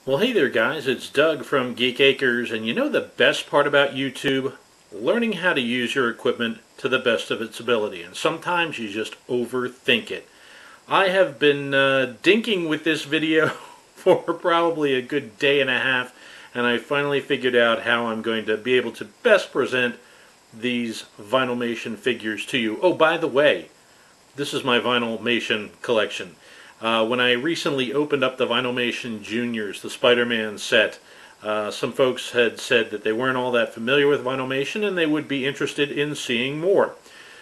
Well, hey there guys, it's Doug from Geek Acres, and you know the best part about YouTube? Learning how to use your equipment to the best of its ability, and sometimes you just overthink it. I have been dinking with this video for probably a good day and a half, and I finally figured out how I'm going to be able to best present these Vinylmation figures to you. Oh, by the way, this is my Vinylmation collection. When I recently opened up the Vinylmation Juniors, the Spider-Man set, some folks had said that they weren't all that familiar with Vinylmation and they would be interested in seeing more.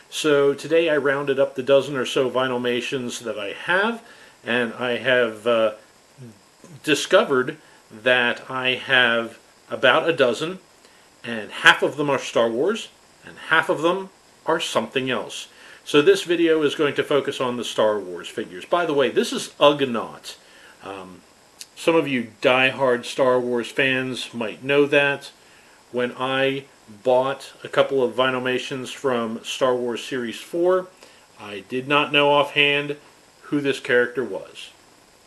So today I rounded up the dozen or so Vinylmations that I have, and I have discovered that I have about a dozen, and half of them are Star Wars and half of them are something else. So this video is going to focus on the Star Wars figures. By the way, this is Ugnaught. Some of you die-hard Star Wars fans might know that. When I bought a couple of Vinylmations from Star Wars Series 4, I did not know offhand who this character was.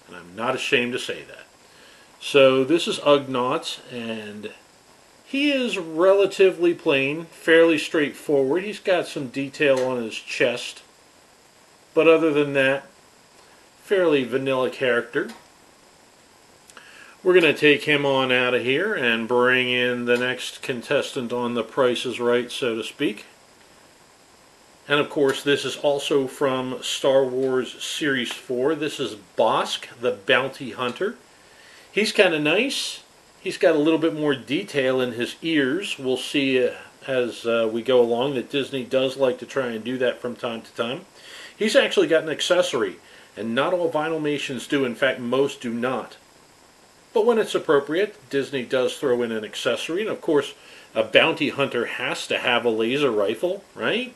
And I'm not ashamed to say that. So this is Ugnaught, and he is relatively plain, fairly straightforward. He's got some detail on his chest, but other than that, fairly vanilla character. We're going to take him on out of here and bring in the next contestant on The Price is Right, so to speak. And of course, this is also from Star Wars Series 4. This is Bossk, the Bounty Hunter. He's kind of nice. He's got a little bit more detail in his ears. We'll see as we go along that Disney does like to try and do that from time to time. He's actually got an accessory, and not all Vinylmations do. In fact, most do not. But when it's appropriate, Disney does throw in an accessory. And of course, a bounty hunter has to have a laser rifle, right?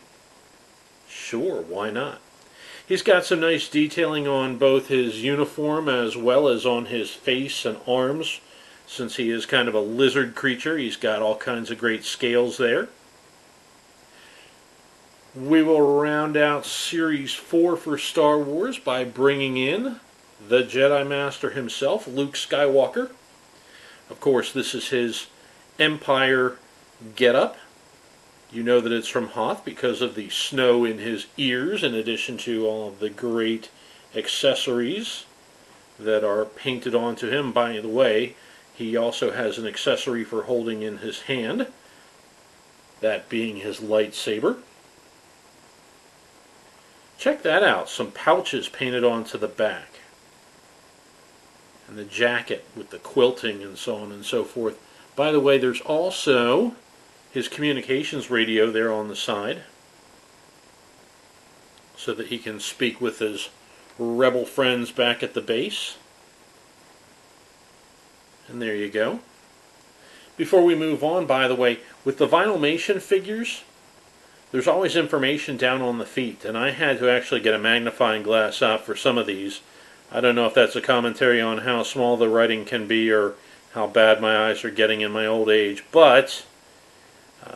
Sure, why not? He's got some nice detailing on both his uniform as well as on his face and arms. Since he is kind of a lizard creature, he's got all kinds of great scales there. We will round out Series 4 for Star Wars by bringing in the Jedi Master himself, Luke Skywalker. Of course, this is his Empire getup. You know that it's from Hoth because of the snow in his ears, in addition to all of the great accessories that are painted onto him. By the way, he also has an accessory for holding in his hand, that being his lightsaber. Check that out, some pouches painted onto the back. And the jacket with the quilting and so on and so forth. By the way, there's also his communications radio there on the side, so that he can speak with his rebel friends back at the base. And there you go. Before we move on, by the way, with the Vinylmation figures, there's always information down on the feet, and I had to actually get a magnifying glass out for some of these. I don't know if that's a commentary on how small the writing can be or how bad my eyes are getting in my old age, but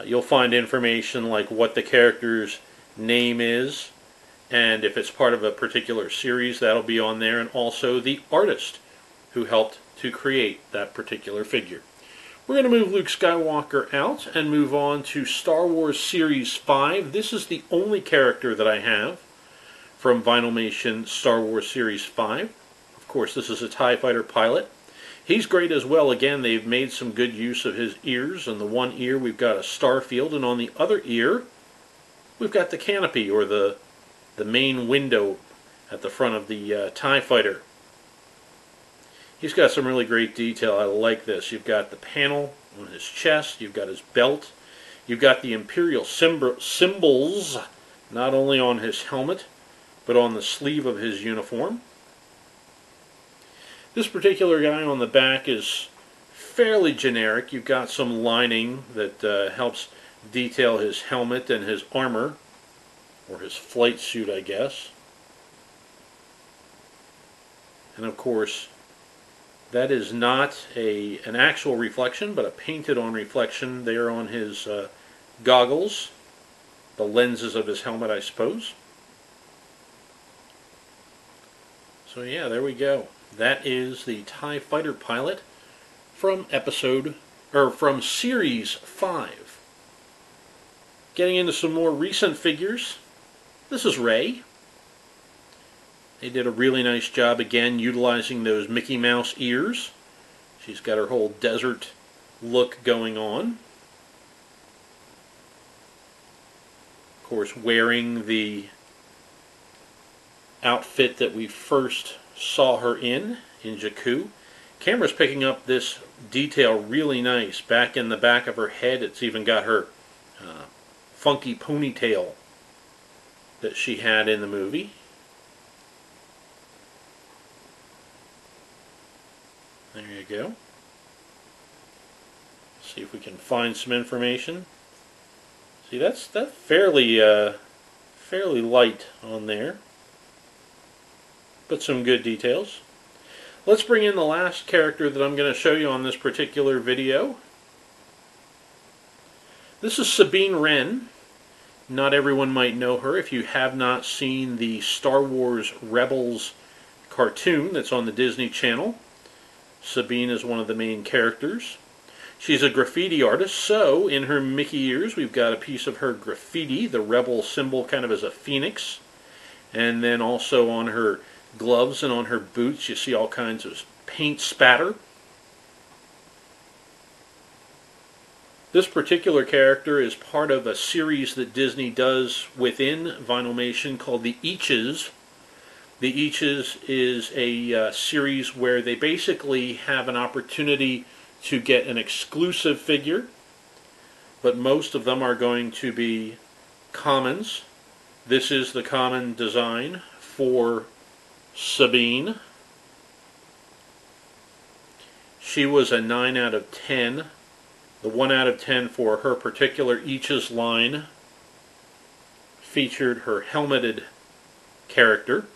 you'll find information like what the character's name is, and if it's part of a particular series, that'll be on there, and also the artist who helped to create that particular figure. We're going to move Luke Skywalker out and move on to Star Wars Series 5. This is the only character that I have from Vinylmation Star Wars Series 5. Of course, this is a TIE Fighter pilot. He's great as well. Again, they've made some good use of his ears. On the one ear, we've got a starfield, and on the other ear, we've got the canopy, or the main window at the front of the TIE Fighter. He's got some really great detail. I like this. You've got the panel on his chest. You've got his belt. You've got the Imperial symbols, not only on his helmet, but on the sleeve of his uniform. This particular guy on the back is fairly generic. You've got some lining that helps detail his helmet and his armor, or his flight suit, I guess. And of course, that is not an actual reflection, but a painted-on reflection there on his goggles, the lenses of his helmet, I suppose. So yeah, there we go. That is the TIE Fighter pilot from from Series 5. Getting into some more recent figures. This is Rey. They did a really nice job again utilizing those Mickey Mouse ears. She's got her whole desert look going on. Of course, wearing the outfit that we first saw her in Jakku. Camera's picking up this detail really nice. Back in the back of her head, it's even got her funky ponytail that she had in the movie. There you go. See if we can find some information. See, that's fairly light on there, but some good details. Let's bring in the last character that I'm going to show you on this particular video. This is Sabine Wren. Not everyone might know her if you have not seen the Star Wars Rebels cartoon that's on the Disney Channel. Sabine is one of the main characters. She's a graffiti artist, so in her Mickey ears we've got a piece of her graffiti, the Rebel symbol kind of as a phoenix. And then also on her gloves and on her boots you see all kinds of paint spatter. This particular character is part of a series that Disney does within Vinylmation called the Eaches. The Eaches is a series where they basically have an opportunity to get an exclusive figure, but most of them are going to be commons. This is the common design for Sabine. She was a 9 out of 10. The 1 out of 10 for her particular Eaches line featured her helmeted character.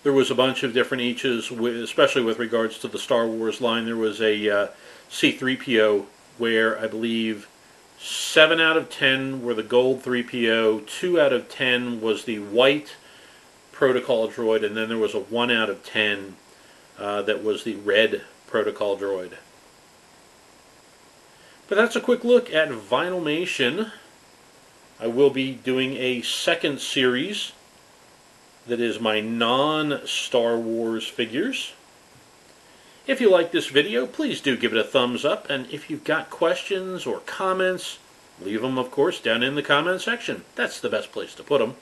There was a bunch of different Eaches, especially with regards to the Star Wars line. There was a C-3PO where I believe 7 out of 10 were the gold 3PO, 2 out of 10 was the white protocol droid, and then there was a 1 out of 10 that was the red protocol droid. But that's a quick look at Vinylmation. I will be doing a second series that is my non-Star Wars figures. If you like this video, please do give it a thumbs up, and if you've got questions or comments, leave them, of course, down in the comment section. That's the best place to put them.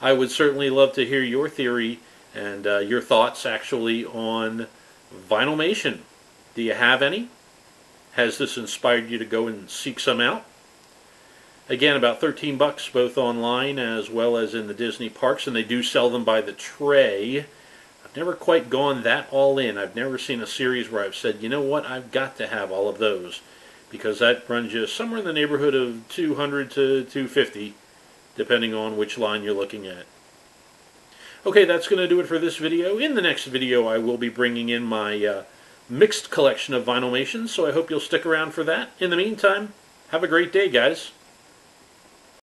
I would certainly love to hear your theory and your thoughts, actually, on Vinylmation. Do you have any? Has this inspired you to go and seek some out? Again, about 13 bucks both online as well as in the Disney parks, and they do sell them by the tray. I've never quite gone that all in. I've never seen a series where I've said, you know what, I've got to have all of those, because that runs you somewhere in the neighborhood of $200 to $250, depending on which line you're looking at. Okay, that's going to do it for this video. In the next video, I will be bringing in my mixed collection of Vinylmation, so I hope you'll stick around for that. In the meantime, have a great day, guys.